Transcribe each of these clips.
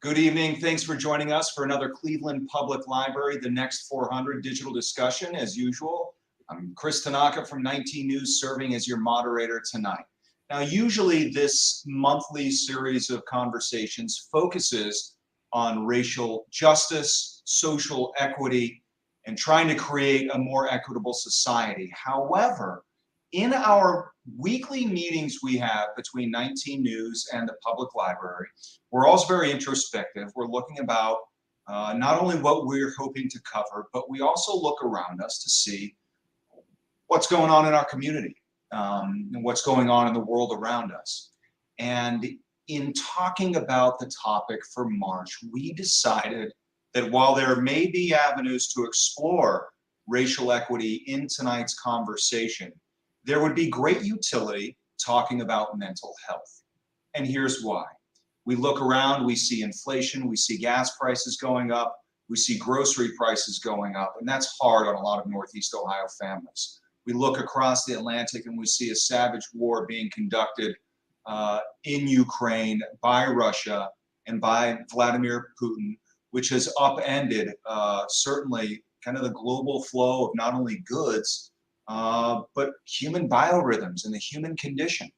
Good evening. Thanks for joining us for another Cleveland Public Library, the Next 400 digital discussion. As usual, I'm Chris Tanaka from 19 News, serving as your moderator tonight. Now, usually this monthly series of conversations focuses on racial justice, social equity, and trying to create a more equitable society. However, in our weekly meetings we have between 19 News and the Public Library, we're also very introspective. We're looking about not only what we're hoping to cover, but we also look around us to see what's going on in our community and what's going on in the world around us. And in talking about the topic for March, we decided that while there may be avenues to explore racial equity in tonight's conversation, there would be great utility talking about mental health. And here's why. We look around, we see inflation, we see gas prices going up, we see grocery prices going up, and that's hard on a lot of Northeast Ohio families. We look across the Atlantic and we see a savage war being conducted in Ukraine by Russia and by Vladimir Putin, which has upended certainly kind of the global flow of not only goods, but human biorhythms and the human condition.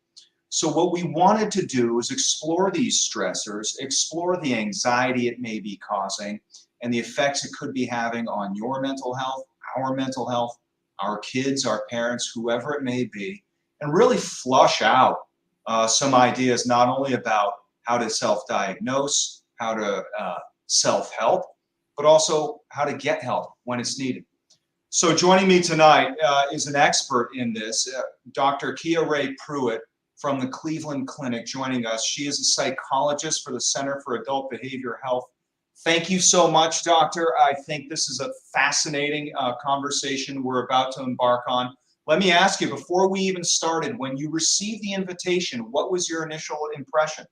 So what we wanted to do is explore these stressors, explore the anxiety it may be causing, and the effects it could be having on your mental health, our kids, our parents, whoever it may be, and really flush out some ideas not only about how to self-diagnose, how to self-help, but also how to get help when it's needed. So joining me tonight is an expert in this, Dr. Kia Ray Pruitt from the Cleveland Clinic joining us. She is a psychologist for the Center for Adult Behavioral Health. Thank you so much, Doctor. I think this is a fascinating conversation we're about to embark on. Let me ask you, before we even started, when you received the invitation, what was your initial impression?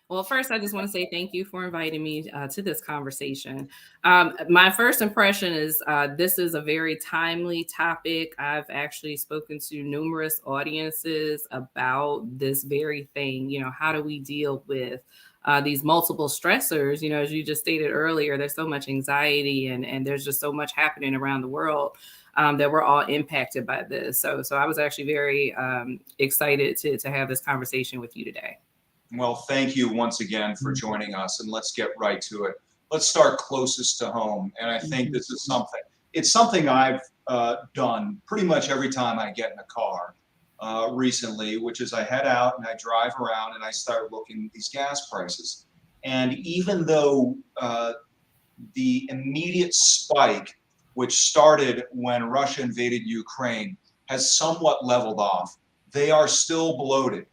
Well, first, I just want to say thank you for inviting me to this conversation. My first impression is this is a very timely topic. I've actually spoken to numerous audiences about this very thing. You know, how do we deal with these multiple stressors? You know, as you just stated earlier, there's so much anxiety and there's just so much happening around the world that we're all impacted by this. So I was actually very excited to have this conversation with you today. Well, thank you once again for joining us, and let's get right to it. Let's start closest to home, and I think this is something I've done pretty much every time I get in a car recently, which is I head out and I drive around and I start looking at these gas prices. And even though the immediate spike, which started when Russia invaded Ukraine, has somewhat leveled off, they are still bloated.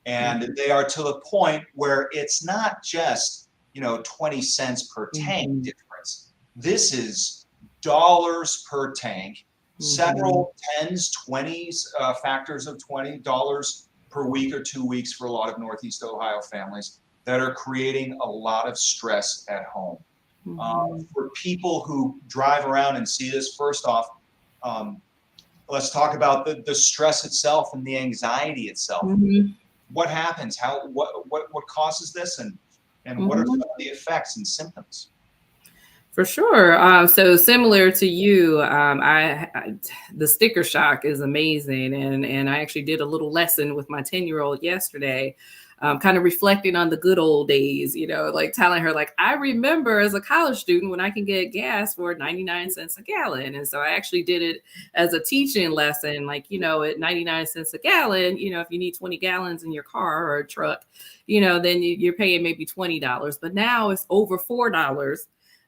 And they are to the point where it's not just, 20 cents per tank difference. This is dollars per tank, several tens, 20s, factors of $20 per week or 2 weeks for a lot of Northeast Ohio families that are creating a lot of stress at home. For people who drive around and see this, first off, let's talk about the stress itself and the anxiety itself. What happens? What causes this, and what are some of the effects and symptoms? For sure. So similar to you, the sticker shock is amazing, and I actually did a little lesson with my 10-year-old yesterday, kind of reflecting on the good old days. Like telling her, like, I remember as a college student when I can get gas for 99 cents a gallon, and so I actually did it as a teaching lesson. Like, at 99 cents a gallon, if you need 20 gallons in your car or a truck, then you're paying maybe $20, but now it's over $4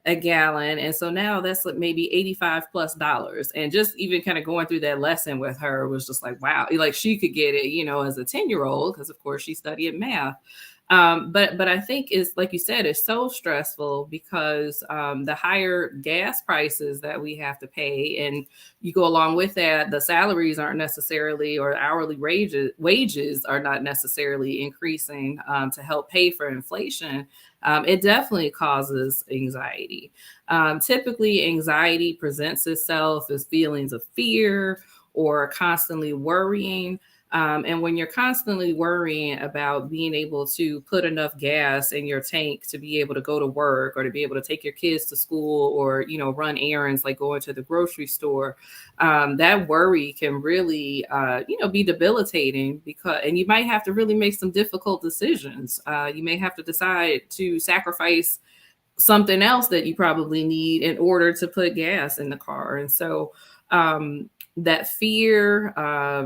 a gallon. And so now that's like maybe $85+ And just even kind of going through that lesson with her was just like, wow, like she could get it, as a 10-year-old, because of course she studied math. But I think it's like you said, it's so stressful because the higher gas prices that we have to pay, and you go along with that, the salaries aren't necessarily, or hourly wages are not necessarily increasing to help pay for inflation. It definitely causes anxiety. Typically, anxiety presents itself as feelings of fear or constantly worrying. And when you're constantly worrying about being able to put enough gas in your tank to be able to go to work or to be able to take your kids to school or, run errands like going to the grocery store, that worry can really, be debilitating and you might have to really make some difficult decisions. You may have to decide to sacrifice something else that you probably need in order to put gas in the car. And so, that fear,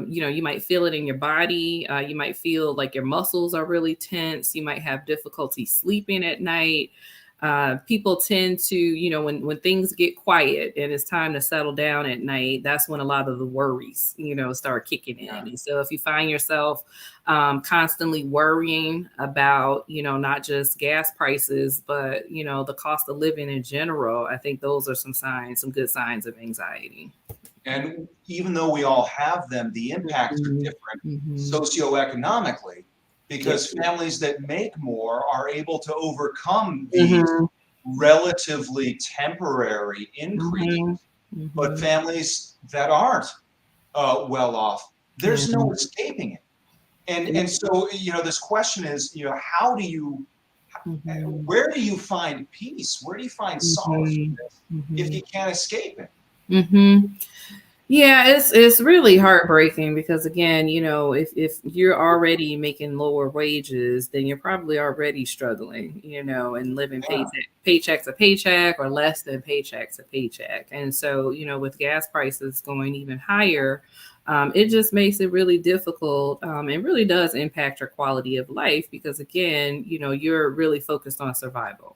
you might feel it in your body. You might feel like your muscles are really tense. You might have difficulty sleeping at night. People tend to, when things get quiet and it's time to settle down at night, that's when a lot of the worries, start kicking in. And so if you find yourself constantly worrying about, not just gas prices, but, the cost of living in general, I think those are some good signs of anxiety. And even though we all have them, the impacts are different socioeconomically, because families that make more are able to overcome these relatively temporary increases. But families that aren't well off, there's no escaping it. And so, this question is, how do you, where do you find peace? Where do you find solace in this if you can't escape it? Yeah, it's really heartbreaking because again, if you're already making lower wages, then you're probably already struggling, and living paycheck to paycheck or less than paycheck to paycheck. And so, with gas prices going even higher, it just makes it really difficult, and really does impact your quality of life because again, you're really focused on survival.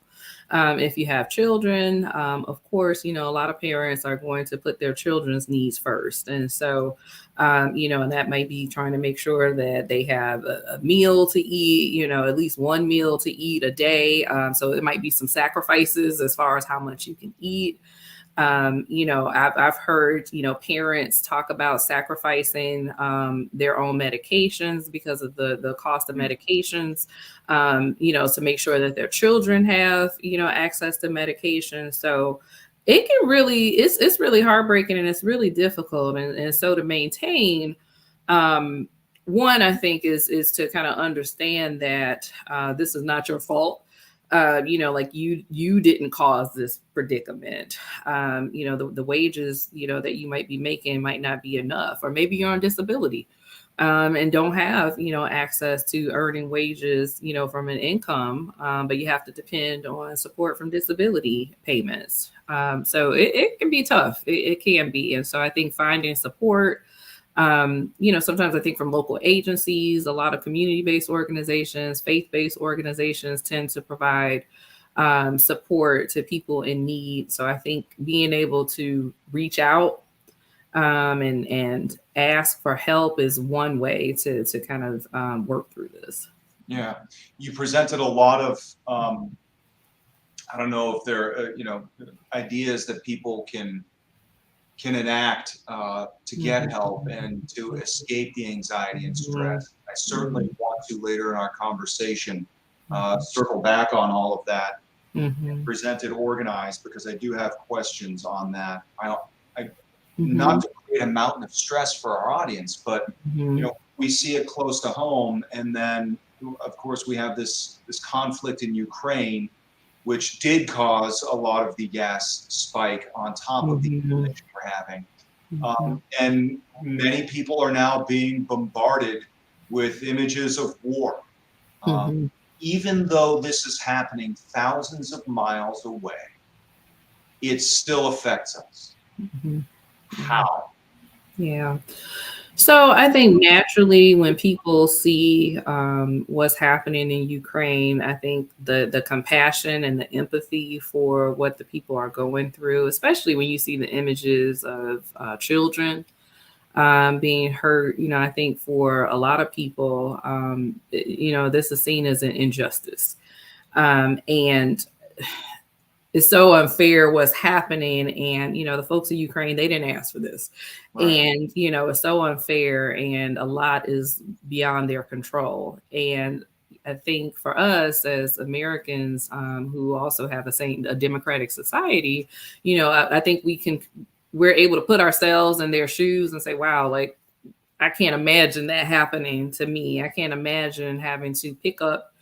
If you have children, of course, a lot of parents are going to put their children's needs first. And so, and that might be trying to make sure that they have a meal to eat, at least one meal to eat a day. So it might be some sacrifices as far as how much you can eat. I've heard, parents talk about sacrificing their own medications because of the cost of medications, to make sure that their children have, access to medication. So it can really, it's really heartbreaking and it's really difficult. And so to maintain, one, I think is to kind of understand that this is not your fault. Like you didn't cause this predicament. The wages, that you might be making might not be enough, or maybe you're on disability and don't have, access to earning wages, from an income, but you have to depend on support from disability payments. So it can be tough. It can be. And so I think finding support, sometimes I think from local agencies, a lot of community-based organizations, faith-based organizations tend to provide support to people in need. So I think being able to reach out and ask for help is one way to kind of work through this. Yeah, you presented a lot of, I don't know if there are, ideas that people can enact to get help and to escape the anxiety and stress. I certainly want to later in our conversation circle back on all of that and present it organized because I do have questions on that. Not to create a mountain of stress for our audience, but we see it close to home, and then of course we have this conflict in Ukraine, which did cause a lot of the gas spike on top of the inflation we're having. And many people are now being bombarded with images of war. Even though this is happening thousands of miles away, it still affects us. How? Yeah. So I think naturally when people see what's happening in Ukraine, I think the compassion and the empathy for what the people are going through, especially when you see the images of children being hurt, I think for a lot of people, this is seen as an injustice. And it's so unfair what's happening. And, the folks in Ukraine, they didn't ask for this. Right. And, it's so unfair and a lot is beyond their control. And I think for us as Americans who also have a democratic society, I think we're able to put ourselves in their shoes and say, wow, like, I can't imagine that happening to me. I can't imagine having to pick up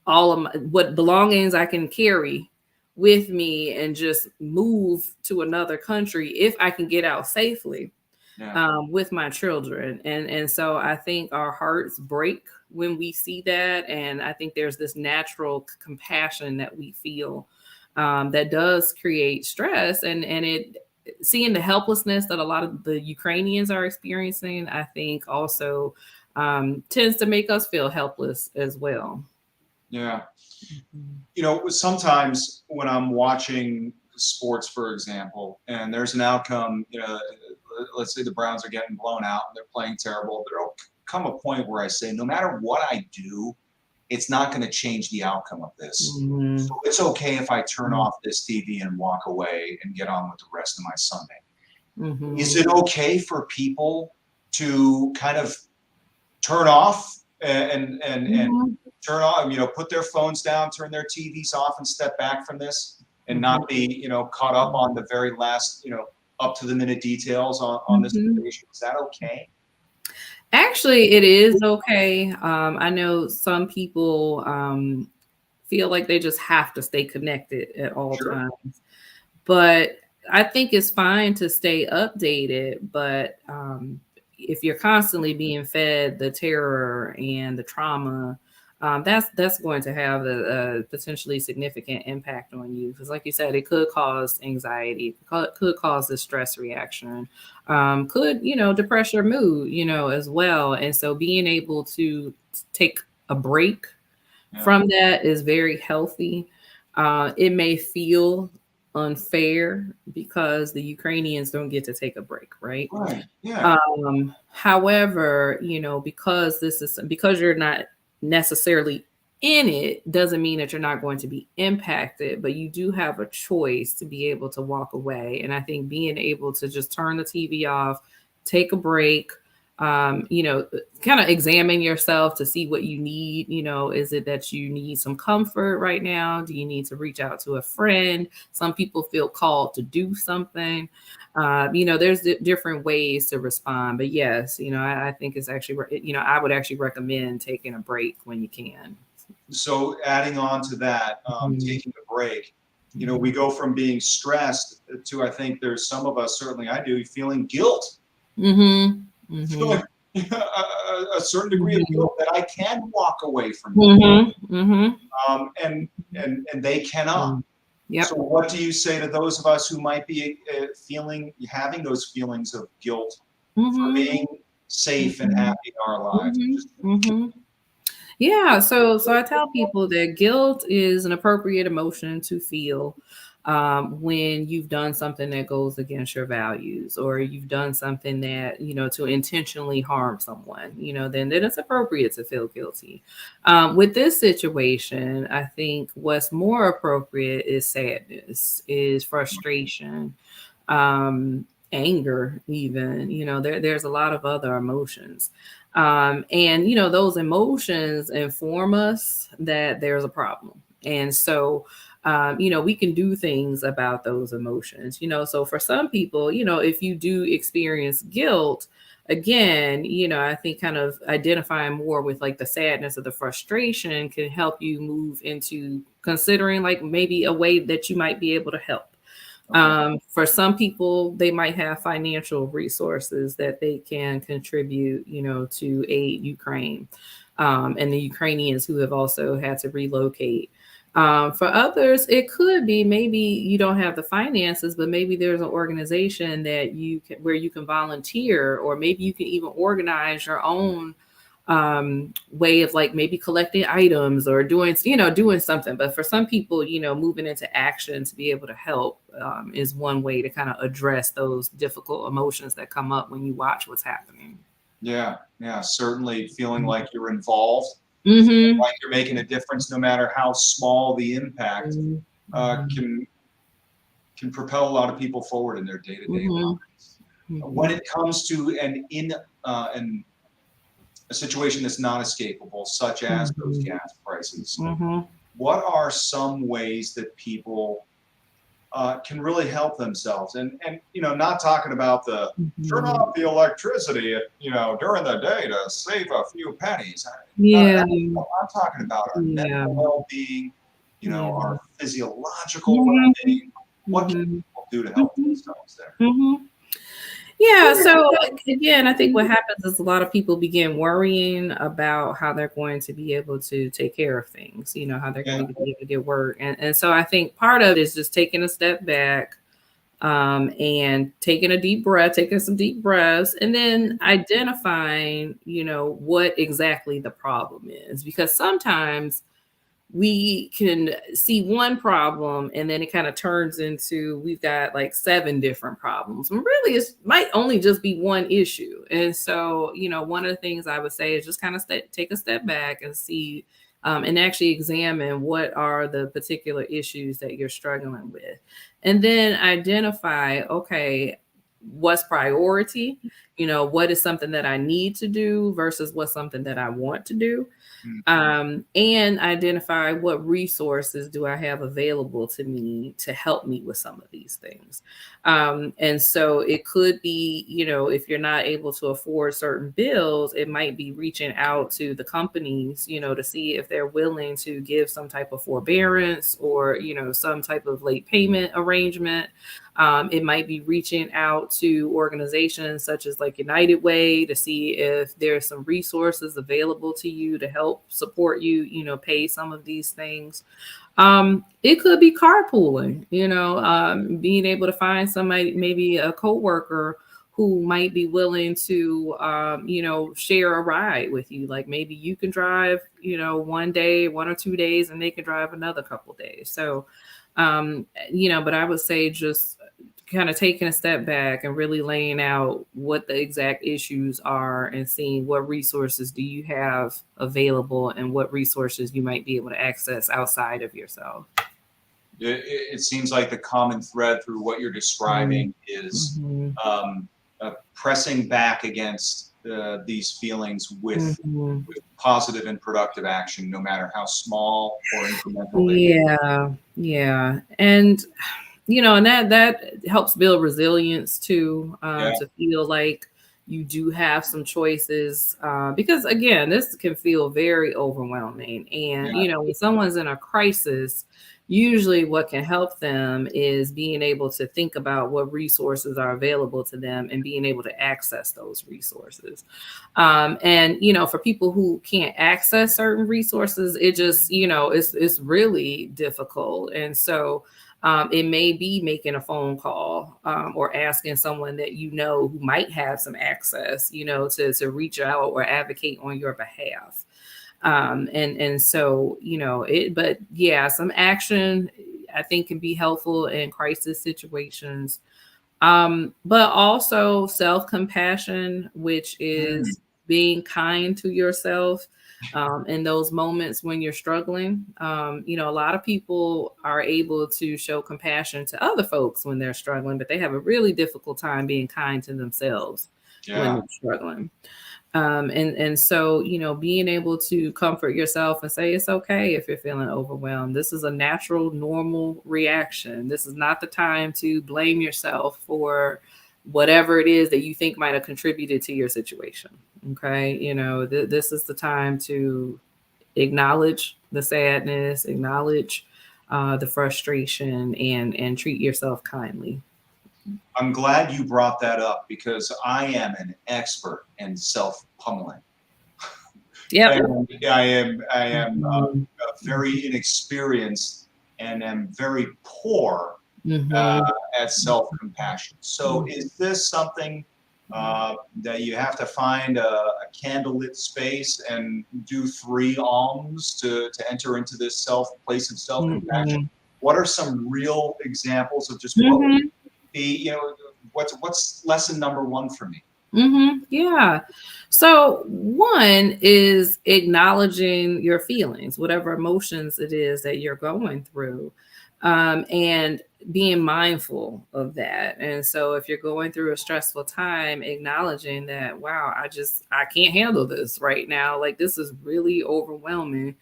all of what belongings I can carry with me and just move to another country if I can get out safely. Yeah. With my children. And so I think our hearts break when we see that. And I think there's this natural compassion that we feel that does create stress. And it seeing the helplessness that a lot of the Ukrainians are experiencing, I think also tends to make us feel helpless as well. Yeah. Sometimes when I'm watching sports, for example, and there's an outcome, let's say the Browns are getting blown out and they're playing terrible, there'll come a point where I say, no matter what I do, it's not going to change the outcome of this. Mm-hmm. So it's okay if I turn off this TV and walk away and get on with the rest of my Sunday. Mm-hmm. Is it okay for people to kind of turn off and turn off, put their phones down, turn their TVs off and step back from this and not be, caught up on the very last, up to the minute details on this situation? Is that okay? Actually, it is okay. I know some people feel like they just have to stay connected at all times, but I think it's fine to stay updated. But if you're constantly being fed the terror and the trauma, that's going to have a potentially significant impact on you. Because like you said, it could cause anxiety, could cause a stress reaction, could, depress your mood, as well. And so being able to take a break from that is very healthy. It may feel unfair because the Ukrainians don't get to take a break, right? Right. Yeah. However, because you're not necessarily in it, doesn't mean that you're not going to be impacted, but you do have a choice to be able to walk away. And I think being able to just turn the TV off, take a break, kind of examine yourself to see what you need. Is it that you need some comfort right now? Do you need to reach out to a friend? Some people feel called to do something. There's different ways to respond, but yes, I think it's actually, I would actually recommend taking a break when you can. So adding on to that, taking a break, we go from being stressed to, I think there's some of us, certainly I do, feeling guilt. Mm-hmm. Feeling a certain degree of guilt that I can walk away from and they cannot. Yep. So what do you say to those of us who might be having those feelings of guilt for being safe and happy in our lives? Yeah, so I tell people that guilt is an appropriate emotion to feel when you've done something that goes against your values, or you've done something that, to intentionally harm someone, then it's appropriate to feel guilty. With this situation, I think what's more appropriate is sadness, is frustration, anger, even, there's a lot of other emotions. And those emotions inform us that there's a problem. And so we can do things about those emotions, so for some people, if you do experience guilt, again, I think kind of identifying more with like the sadness or the frustration can help you move into considering like maybe a way that you might be able to help. For some people, they might have financial resources that they can contribute, to aid Ukraine, and the Ukrainians who have also had to relocate. For others, it could be maybe you don't have the finances, but maybe there's an organization that where you can volunteer, or maybe you can even organize your own way of like maybe collecting items or doing something. But for some people, moving into action to be able to help is one way to kind of address those difficult emotions that come up when you watch what's happening. Yeah, certainly feeling like you're involved. Like you're making a difference, no matter how small the impact, can propel a lot of people forward in their day-to-day lives. When it comes to a situation that's not escapable, such as those gas prices, what are some ways that people can really help themselves. And not talking about the turn Mhm. off the electricity, during the day to save a few pennies. Yeah. I'm talking about our Yeah. mental well-being, Yeah. our physiological Mhm. well-being. What can Mhm. people do to help Mhm. themselves there? Mhm. Yeah, so again, I think what happens is a lot of people begin worrying about how they're going to be able to take care of things, how they're Yeah. going to be able to get work. And so I think part of it is just taking a step back, and taking a deep breath, taking some deep breaths, and then identifying, what exactly the problem is. Because sometimes we can see one problem and then it kind of turns into we've got like seven different problems. And really, it might only just be one issue. And so, one of the things I would say is just kind of take a step back and see, and actually examine what are the particular issues that you're struggling with. And then identify, okay, what's priority? What is something that I need to do versus what's something that I want to do, and identify what resources do I have available to me to help me with some of these things. And so it could be, if you're not able to afford certain bills, it might be reaching out to the companies, to see if they're willing to give some type of forbearance or, some type of late payment arrangement. It might be reaching out to organizations such as like United Way to see if there's some resources available to you to help support you, pay some of these things. It could be carpooling, being able to find somebody, maybe a coworker who might be willing to, share a ride with you. Like maybe you can drive, one day, 1 or 2 days, and they can drive another couple days. So, but I would say just kind of taking a step back and really laying out what the exact issues are and seeing what resources do you have available and what resources you might be able to access outside of yourself. It seems like the common thread through what you're describing is Mm-hmm. pressing back against these feelings Mm-hmm. with positive and productive action, no matter how small or incremental they. Yeah, yeah. And and that helps build resilience too, Yeah, to feel like you do have some choices, because again, this can feel very overwhelming. And yeah, when someone's in a crisis, usually what can help them is being able to think about what resources are available to them and being able to access those resources. And for people who can't access certain resources, it just it's really difficult. And so it may be making a phone call, or asking someone that who might have some access, to reach out or advocate on your behalf. And so but yeah, some action I think can be helpful in crisis situations. But also self-compassion, which mm, is being kind to yourself, in those moments when you're struggling. A lot of people are able to show compassion to other folks when they're struggling, but they have a really difficult time being kind to themselves when yeah. they're struggling. And so, being able to comfort yourself and say it's okay if you're feeling overwhelmed. This is a natural, normal reaction. This is not the time to blame yourself for whatever it is that you think might have contributed to your situation. Okay. This is the time to acknowledge the sadness, acknowledge the frustration, and treat yourself kindly. I'm glad you brought that up because I am an expert in self-pummeling. Yep. And I am Mhm. very inexperienced and am very poor uh, Mhm. at self-compassion. So is this something that you have to find a candlelit space and do 3 alms to enter into this place of self-compassion? Mhm. What are some real examples of just what would Mhm. be, what's lesson number one for me? Yeah. So one is acknowledging your feelings, whatever emotions it is that you're going through, and being mindful of that. And so if you're going through a stressful time, acknowledging that, wow, I can't handle this right now. Like this is really overwhelming.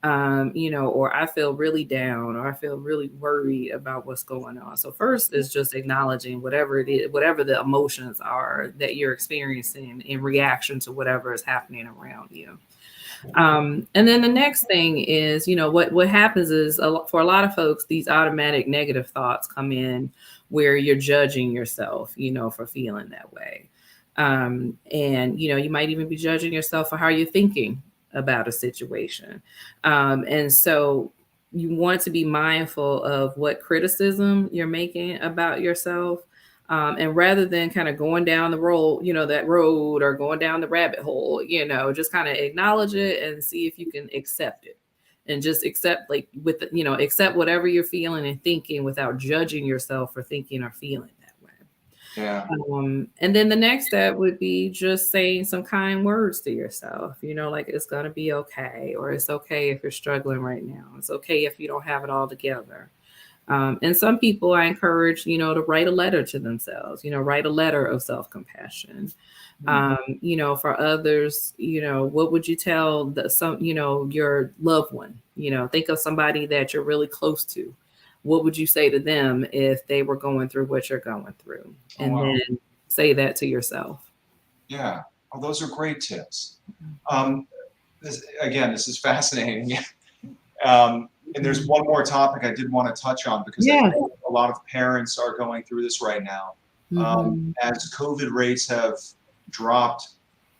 or I feel really down, or I feel really worried about what's going on. So first is just acknowledging whatever it is, whatever the emotions are that you're experiencing in reaction to whatever is happening around you. And then the next thing is, what happens is for a lot of folks, these automatic negative thoughts come in where you're judging yourself, for feeling that way. And you might even be judging yourself for how you're thinking about a situation. And so you want to be mindful of what criticism you're making about yourself. And rather than kind of going down the road, that road, or going down the rabbit hole, just kind of acknowledge it and see if you can accept it, and just accept, like, accept whatever you're feeling and thinking without judging yourself for thinking or feeling that way. Yeah. And then the next step would be just saying some kind words to yourself, like it's going to be okay, or it's okay if you're struggling right now. It's okay if you don't have it all together. And some people I encourage, to write a letter to themselves, write a letter of self-compassion. For others, what would you tell your loved one? Think of somebody that you're really close to. What would you say to them if they were going through what you're going through? And then say that to yourself. Yeah. Oh, those are great tips. This is fascinating. And there's one more topic I did want to touch on, because I think a lot of parents are going through this right now. As COVID rates have dropped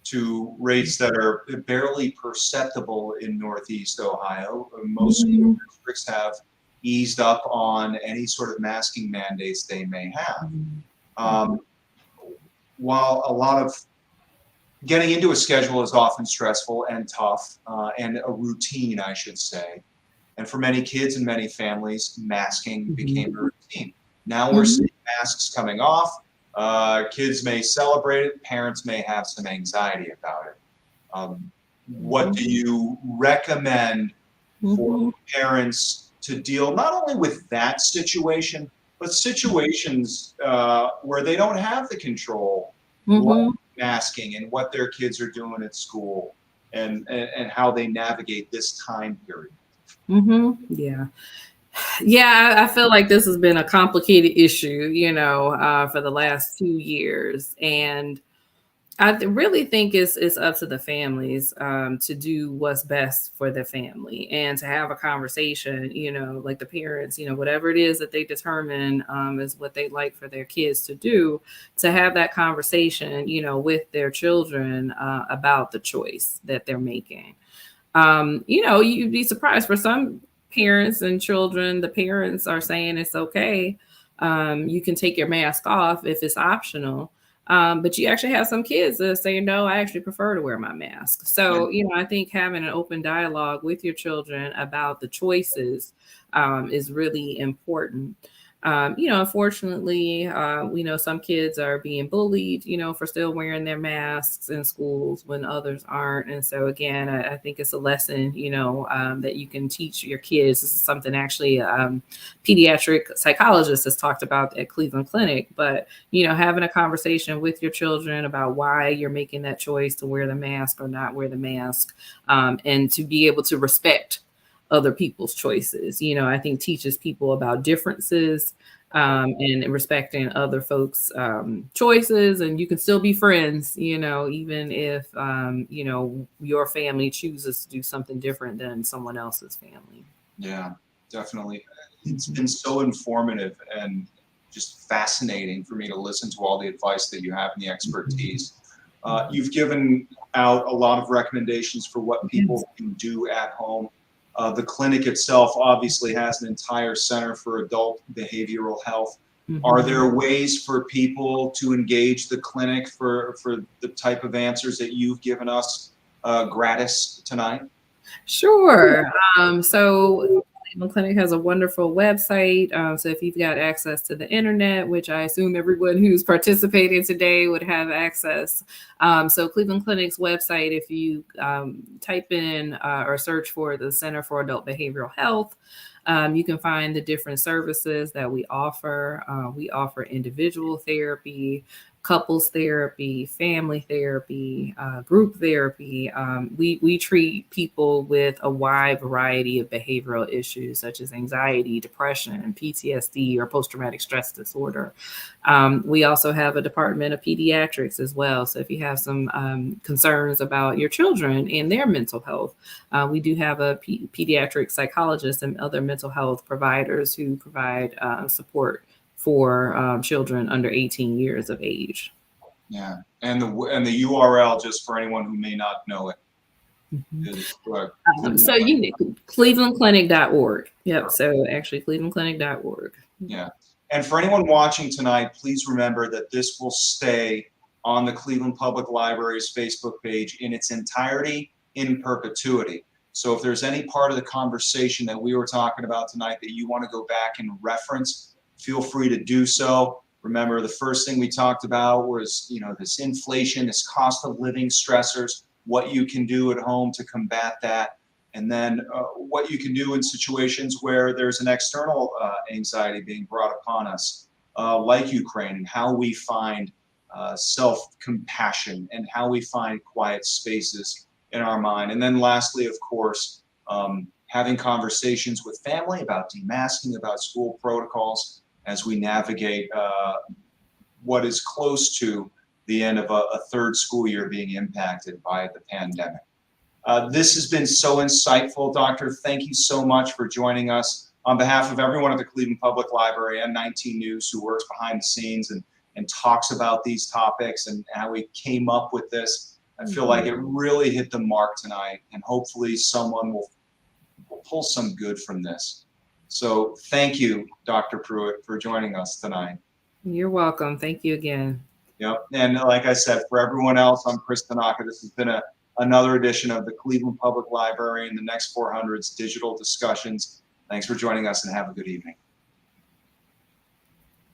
to rates that are barely perceptible in Northeast Ohio, most school districts have eased up on any sort of masking mandates they may have. While a lot of getting into a schedule is often stressful and tough, and a routine, I should say. And for many kids and many families, masking became a routine. Now we're seeing masks coming off. Kids may celebrate it. Parents may have some anxiety about it. What do you recommend for parents to deal not only with that situation, but situations where they don't have the control, like masking and what their kids are doing at school, and how they navigate this time period? Yeah, I feel like this has been a complicated issue, for the last 2 years. And I really think it's up to the families to do what's best for their family, and to have a conversation, like the parents, whatever it is that they determine is what they like for their kids to do, to have that conversation, with their children about the choice that they're making. You'd be surprised, for some parents and children, the parents are saying it's okay. You can take your mask off if it's optional. But you actually have some kids that say, no, I actually prefer to wear my mask. So, I think having an open dialogue with your children about the choices is really important. Unfortunately, we know some kids are being bullied, for still wearing their masks in schools when others aren't. And so again, I think it's a lesson, that you can teach your kids. This is something actually pediatric psychologist has talked about at Cleveland Clinic, but, having a conversation with your children about why you're making that choice to wear the mask or not wear the mask, and to be able to respect other people's choices, I think teaches people about differences, and respecting other folks' choices. And you can still be friends, even if, your family chooses to do something different than someone else's family. Yeah, definitely. It's been so informative and just fascinating for me to listen to all the advice that you have and the expertise. You've given out a lot of recommendations for what people can do at home. The clinic itself obviously has an entire center for adult behavioral health. Are there ways for people to engage the clinic for the type of answers that you've given us gratis tonight? Sure. So Cleveland Clinic has a wonderful website. So if you've got access to the internet, which I assume everyone who's participating today would have access. So Cleveland Clinic's website, if you type in or search for the Center for Adult Behavioral Health, you can find the different services that we offer. We offer individual therapy. couples therapy, family therapy, group therapy. We treat people with a wide variety of behavioral issues such as anxiety, depression, PTSD, or post-traumatic stress disorder. We also have a department of pediatrics as well. So if you have some concerns about your children and their mental health, we do have a pediatric psychologist and other mental health providers who provide support for children under 18 years of age. Yeah, and the URL, just for anyone who may not know it, is so you clevelandclinic.org. Yep. So actually clevelandclinic.org. Yeah. And for anyone watching tonight, please remember that this will stay on the Cleveland Public Library's Facebook page in its entirety, in perpetuity. So if there's any part of the conversation that we were talking about tonight that you want to go back and reference, feel free to do so. Remember, the first thing we talked about was, this inflation, this cost of living stressors, what you can do at home to combat that, and then what you can do in situations where there's an external anxiety being brought upon us, like Ukraine, and how we find self-compassion and how we find quiet spaces in our mind. And then lastly, of course, having conversations with family about demasking, about school protocols, as we navigate what is close to the end of a third school year being impacted by the pandemic. This has been so insightful, Doctor. Thank you so much for joining us. On behalf of everyone at the Cleveland Public Library and 19 News who works behind the scenes and talks about these topics and how we came up with this, I feel like it really hit the mark tonight, and hopefully someone will pull some good from this. So thank you, Dr. Pruitt, for joining us tonight. You're welcome. Thank you again. Yep. And like I said, for everyone else, I'm Chris Tanaka. This has been another edition of the Cleveland Public Library and the Next 400's digital discussions. Thanks for joining us and have a good evening.